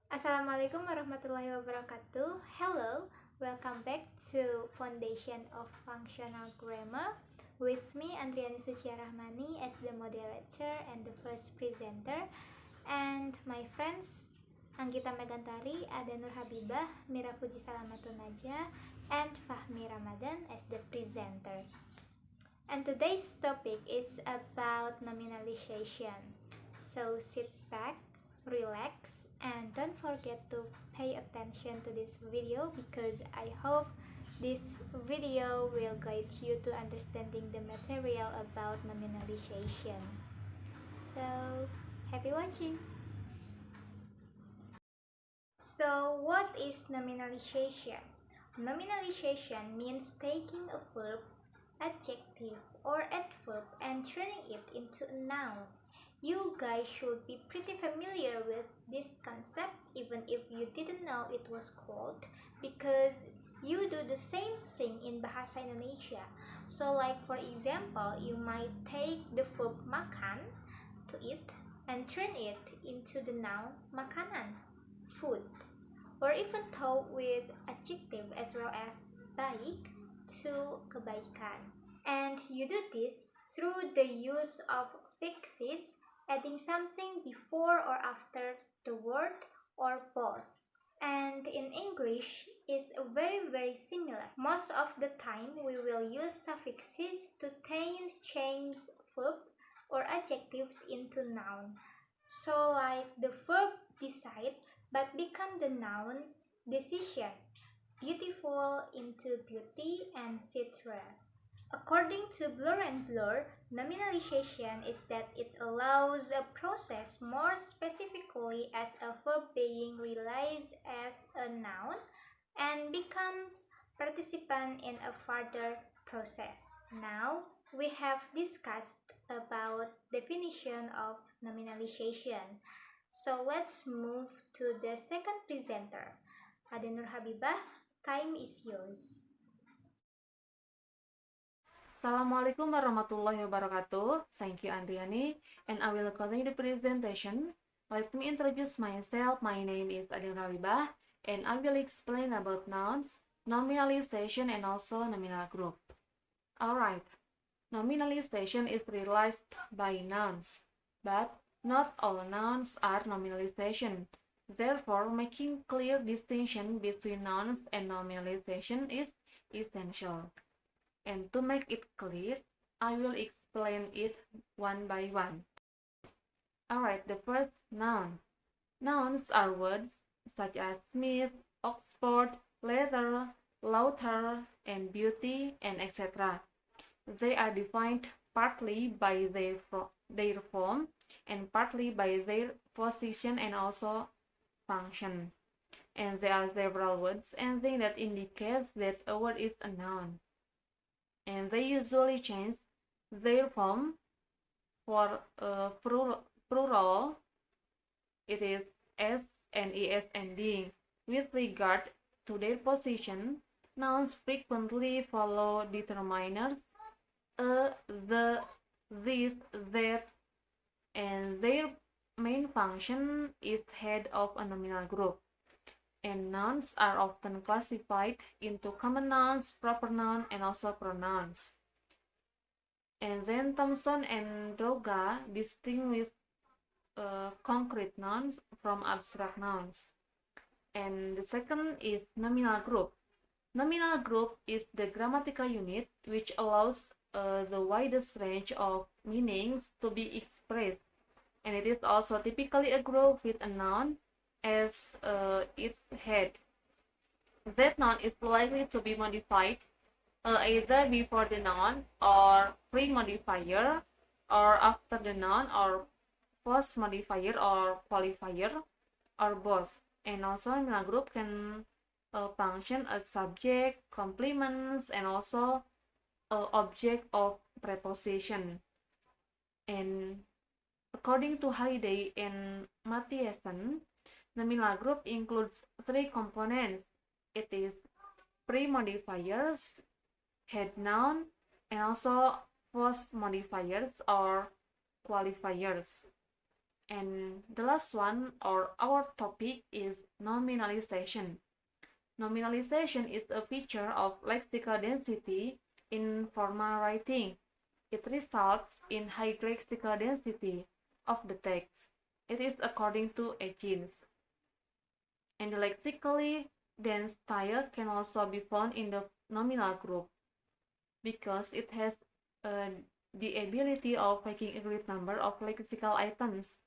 Assalamualaikum warahmatullahi wabarakatuh. Hello, welcome back to Foundation of Functional Grammar with me Andriani Suciarahmani as the moderator and the first presenter, and my friends Anggita Megantari, Ada Nur Habibah, Mira Puji Salamatun Najah, and Fahmi Ramadan as the presenter. And today's topic is about nominalization. So sit back, relax, and don't forget to pay attention to this video because I hope this video will guide you to understanding the material about nominalization. So, happy watching! So, what is nominalization? Nominalization means taking a verb, adjective, or adverb and turning it into a noun. You guys should be pretty familiar with this concept even if you didn't know it was called, because you do the same thing in Bahasa Indonesia. So like for example, you might take the verb makan, to eat, and turn it into the noun makanan, food, or even talk with adjective as well as baik, to kebaikan. And you do this through the use of fixes, adding something before or after the word or both. And in English is very similar. Most of the time we will use suffixes to change verb or adjectives into noun. So like the verb decide but become the noun decision. Beautiful into beauty and citra. According to Blur and Blur, nominalization is that it allows a process more specifically as a verb being realized as a noun and becomes participant in a further process. Now, we have discussed about definition of nominalization. So let's move to the second presenter. Ada Nur Habibah, time is yours. Assalamualaikum warahmatullahi wabarakatuh. Thank you, Andriani, and I will continue the presentation. Let me introduce myself. My name is Adin Rawibah, and I will explain about nouns, nominalization, and also nominal group. Alright, nominalization is realized by nouns, but not all nouns are nominalization. Therefore, making clear distinction between nouns and nominalization is essential. And to make it clear, I will explain it one by one. Alright, the first noun. Nouns are words such as Smith, Oxford, leather, laughter, and beauty, and etc. They are defined partly by their form and partly by their position and also function. And there are several words and things that indicates that a word is a noun. And they usually change their form. For plural, it is s and es ending. With regard to their position, nouns frequently follow determiners the, this, that, and their main function is head of a nominal group. And nouns are often classified into common nouns, proper noun, and also pronouns. And then Thomson and Doga distinguish concrete nouns from abstract nouns. And the second is nominal group. Nominal group is the grammatical unit which allows the widest range of meanings to be expressed. And it is also typically a group with a noun as its head. That noun is likely to be modified either before the noun or pre-modifier, or after the noun or post-modifier or qualifier, or both. And also nominal group can function as subject, complements, and also object of preposition. And according to Halliday and Mathiesen, nominal group includes three components. It is pre-modifiers, head noun, and also post modifiers or qualifiers. And the last one, or our topic, is nominalization. Nominalization is a feature of lexical density in formal writing. It results in high lexical density of the text. It is according to Agins. And the lexically dense style can also be found in the nominal group because it has uh, the ability of making a great number of lexical items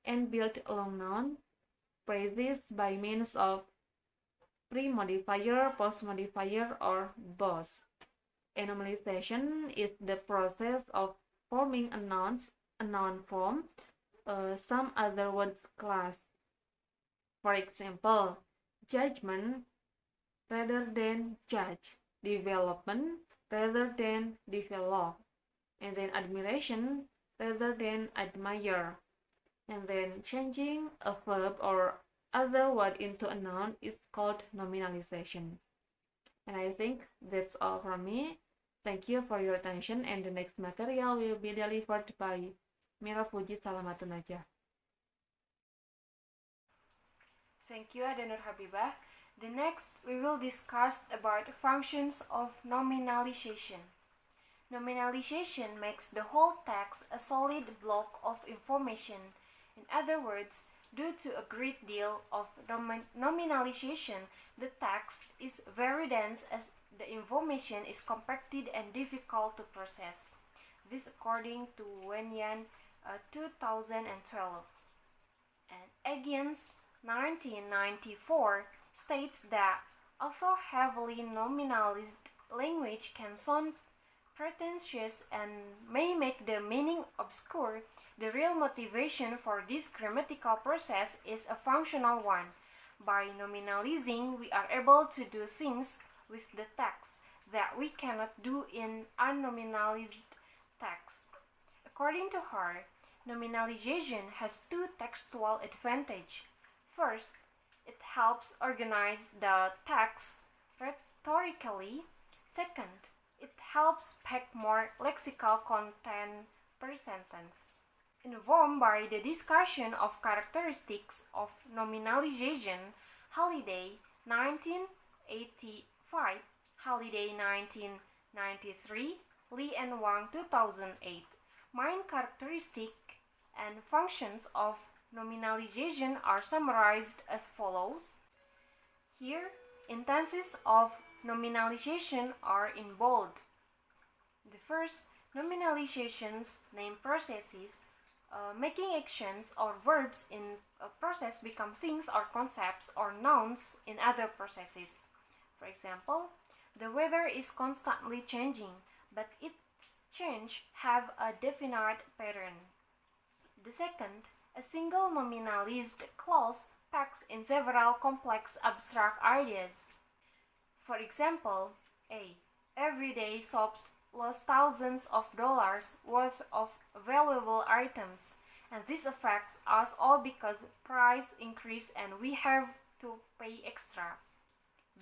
and build long noun phrases by means of pre-modifier, post-modifier, or both. Anomalization is the process of forming a noun form, some other words class. For example, judgment rather than judge, development rather than develop, and then admiration rather than admire. And then changing a verb or other word into a noun is called nominalization. And I think that's all from me. Thank you for your attention, and the next material will be delivered by Mira Fuji Salamatun Najah. Thank you, Adenur Habibah. The next, we will discuss about functions of nominalization. Nominalization makes the whole text a solid block of information. In other words, due to a great deal of nominalization, the text is very dense as the information is compacted and difficult to process. This according to Wenyan 2012. And Agins 1994 states that although heavily nominalized language can sound pretentious and may make the meaning obscure, the real motivation for this grammatical process is a functional one. By nominalizing, we are able to do things with the text that we cannot do in unnominalized text. According to her, nominalization has two textual advantages. First, it helps organize the text rhetorically. Second, it helps pack more lexical content per sentence. Informed by the discussion of characteristics of nominalization, Halliday 1985, Halliday 1993, Lee and Wang 2008. Main characteristic and functions of nominalization are summarized as follows. Here, instances of nominalization are in bold. The first, nominalizations name processes, making actions or verbs in a process become things or concepts or nouns in other processes. For example, the weather is constantly changing, but its change have a definite pattern. The second, a single nominalized clause packs in several complex abstract ideas. For example, A. Everyday shops lost thousands of dollars worth of valuable items, and this affects us all because price increased and we have to pay extra.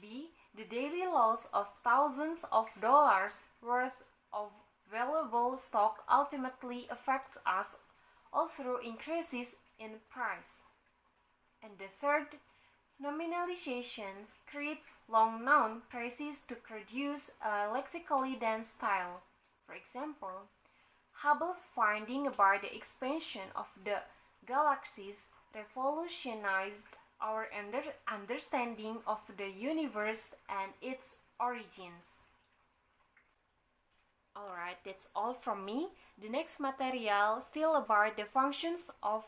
B. The daily loss of thousands of dollars worth of valuable stock ultimately affects us all through increases in price. And the third, nominalization creates long noun phrases to produce a lexically dense style. For example, Hubble's finding about the expansion of the galaxies revolutionized our understanding of the universe and its origins. Alright, that's all from me. The next material, still about the functions of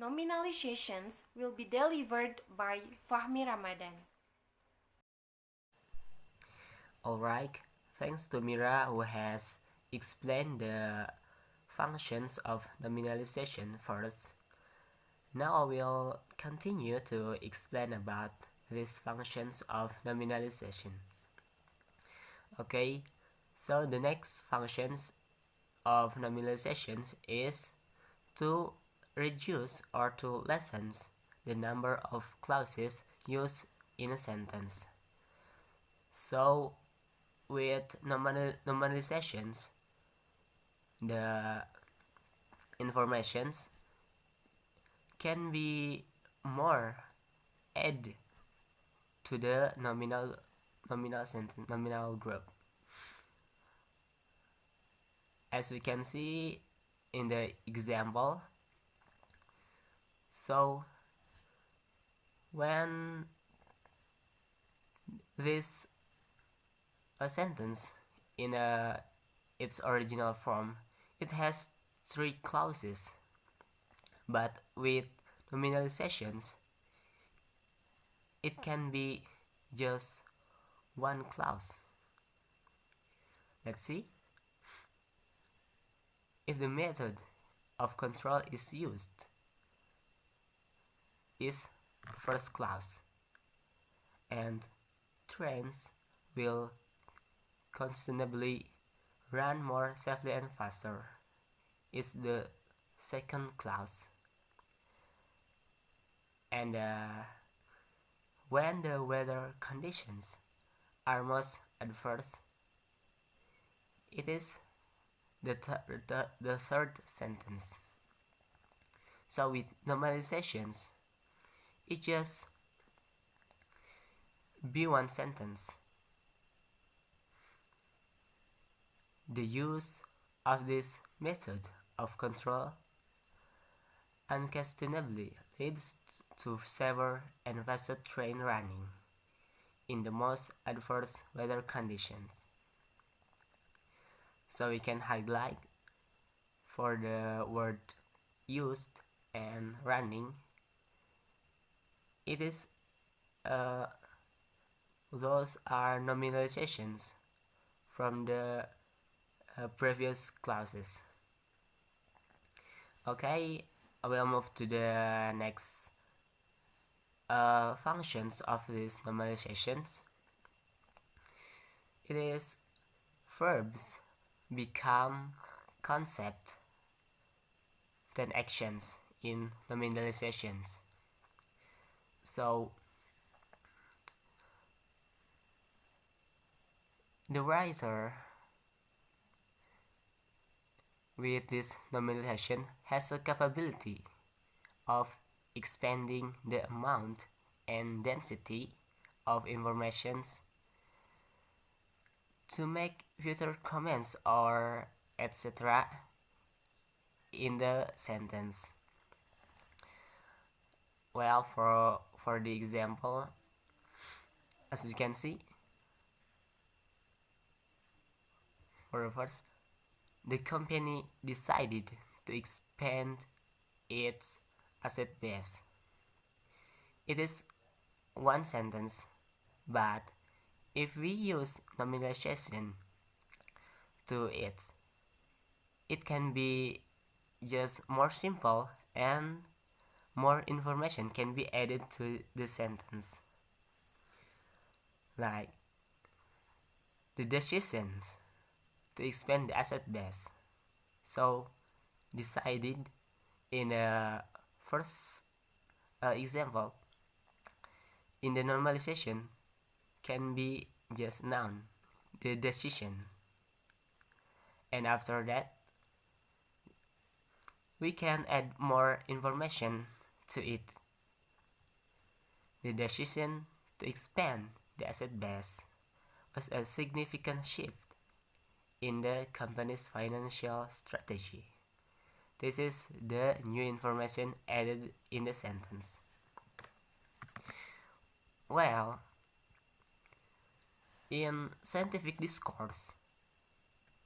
nominalizations, will be delivered by Fahmi Ramadan. Alright, thanks to Mira who has explained the functions of nominalization first. Now I will continue to explain about these functions of nominalization. Okay, so the next functions of nominalization is to reduce or to lessen the number of clauses used in a sentence. So with normalizations, the informations can be more add to the nominal group. As we can see in the example, so when this a sentence in its original form, it has three clauses, but with nominalizations it can be just one clause. Let's see. If the method of control is used is first clause, and trains will constantly run more safely and faster is the second clause. And when the weather conditions are most adverse, it is the third sentence. So with normalizations, it just be one sentence. The use of this method of control unquestionably leads to safer and faster train running in the most adverse weather conditions. So we can highlight for the word used and running. It is those are nominalizations from the previous clauses. Okay, I will move to the next functions of these normalizations. It is verbs become concept then actions in nominalizations. So the writer with this nominalization has a capability of expanding the amount and density of informations to make future comments or etc. in the sentence. Well, for the example, as you can see, for the first, the company decided to expand its asset base. It is one sentence, but if we use nominalization to it can be just more simple and more information can be added to the sentence. Like the decisions to expand the asset base. So decided in the first example, in the normalization can be just noun, the decision. And after that, we can add more information to it. The decision to expand the asset base was a significant shift in the company's financial strategy. This is the new information added in the sentence. Well, in scientific discourse,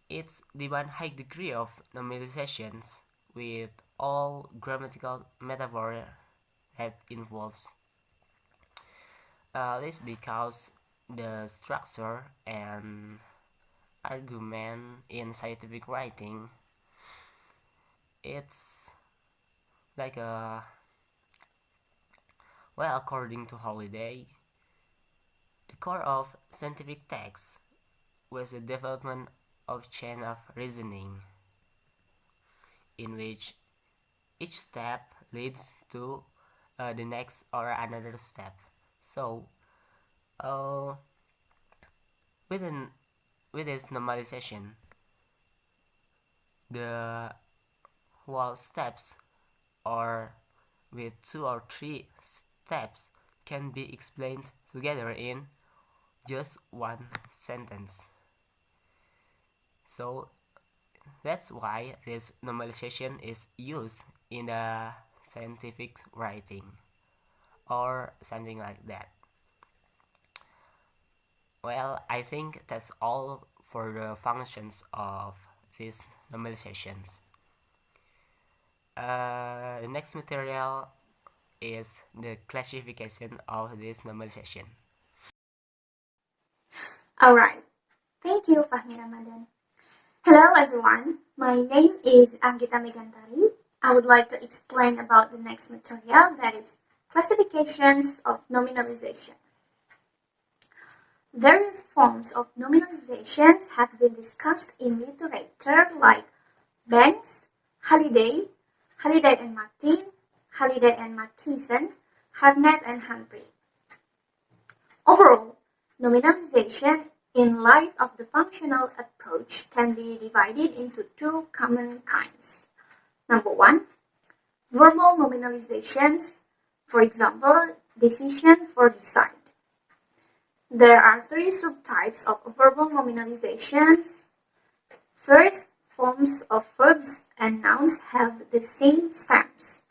it's the one high degree of normalizations with all grammatical metaphor that involves. This because the structure and argument in scientific writing, it's like a, well, according to Holiday, the core of scientific text was the development of chain of reasoning in which each step leads to the next or another step. So with this normalization, the whole steps or with 2 or 3 steps can be explained together in just one sentence. So that's why this normalization is used in the scientific writing or something like that. Well, I think that's all for the functions of these normalizations. The next material is the classification of this normalization. Alright, thank you Fahmi Ramadan. Hello everyone, my name is Anggita Megantari. I would like to explain about the next material, that is classifications of nominalization. Various forms of nominalizations have been discussed in literature like Banks, Halliday and Martin, Halliday and Mathieson, Harnett and Humphrey. Overall, nominalization in light of the functional approach can be divided into two common kinds. Number one, verbal nominalizations, for example, decision for decide. There are three subtypes of verbal nominalizations. First, forms of verbs and nouns have the same stems.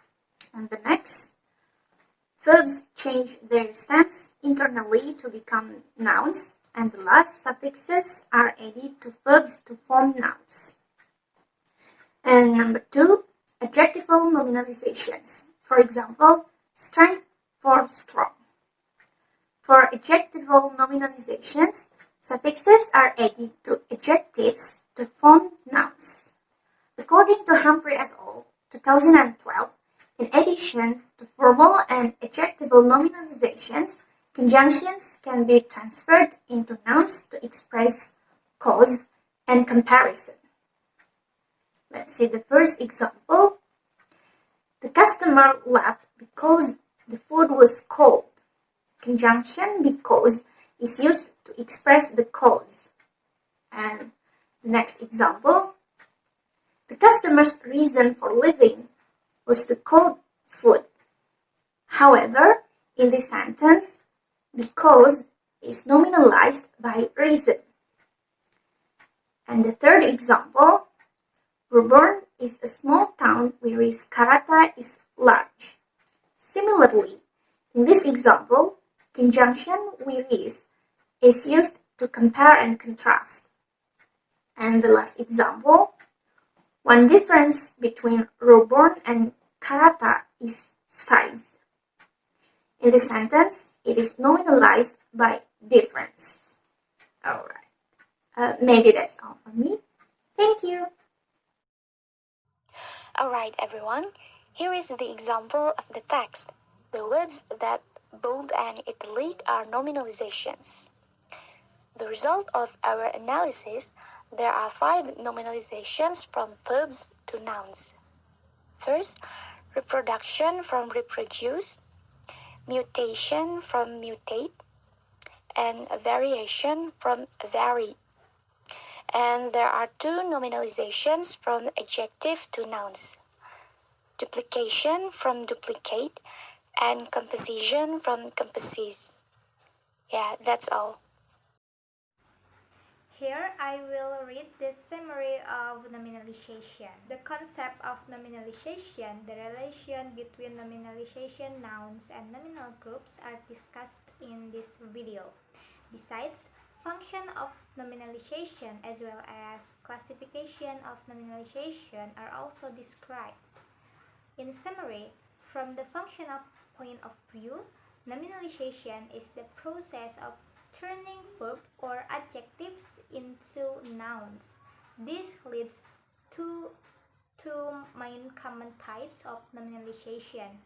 And the next, verbs change their stems internally to become nouns, and the last, suffixes are added to verbs to form nouns. And number two, adjectival nominalizations. For example, strength for strong. For adjectival nominalizations, suffixes are added to adjectives to form nouns. According to Humphrey et al., 2012, in addition to verbal and adjectival nominalizations, conjunctions can be transferred into nouns to express cause and comparison. Let's see the first example. The customer left because the food was cold. Conjunction because is used to express the cause. And the next example. The customer's reason for leaving was the cold food. However, in this sentence, because is nominalized by reason. And the third example, Roebourne is a small town whereas Karata is large. Similarly, in this example, conjunction whereas is used to compare and contrast. And the last example, one difference between Roebourne and Karata is size. In this sentence, it is nominalized by difference. Alright, maybe that's all for me. Thank you. Alright everyone, here is the example of the text. The words that bold and italic are nominalizations. The result of our analysis, there are 5 nominalizations from verbs to nouns. First, reproduction from reproduce, mutation from mutate, and variation from vary. And there are 2 nominalizations from adjective to nouns. Duplication from duplicate, and composition from composite. Yeah, that's all. Here I will read the summary of nominalization. The concept of nominalization, the relation between nominalization nouns and nominal groups are discussed in this video. Besides, function of nominalization as well as classification of nominalization are also described. In summary, from the functional point of view, nominalization is the process of turning verbs or adjectives into nouns. This leads to two main common types of nominalization: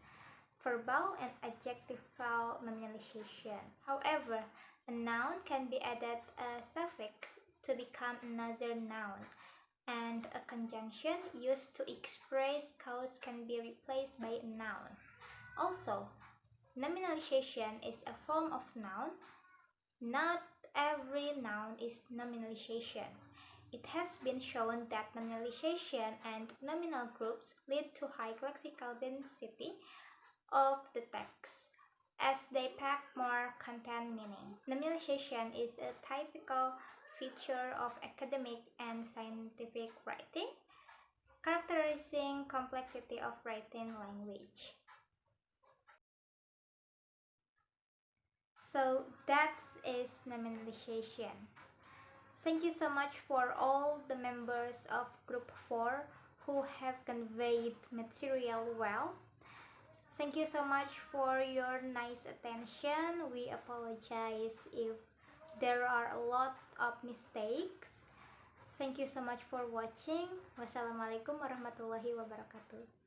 verbal and adjectival nominalization. However, a noun can be added a suffix to become another noun, and a conjunction used to express cause can be replaced by a noun. Also, nominalization is a form of noun. Not every noun is nominalization. It has been shown that nominalization and nominal groups lead to high lexical density, of the text as they pack more content meaning. Nominalization is a typical feature of academic and scientific writing, characterizing complexity of writing language. So that is nominalization. Thank you so much for all the members of Group 4 who have conveyed material well. Thank you so much for your nice attention. We apologize if there are a lot of mistakes. Thank you so much for watching. Wassalamualaikum warahmatullahi wabarakatuh.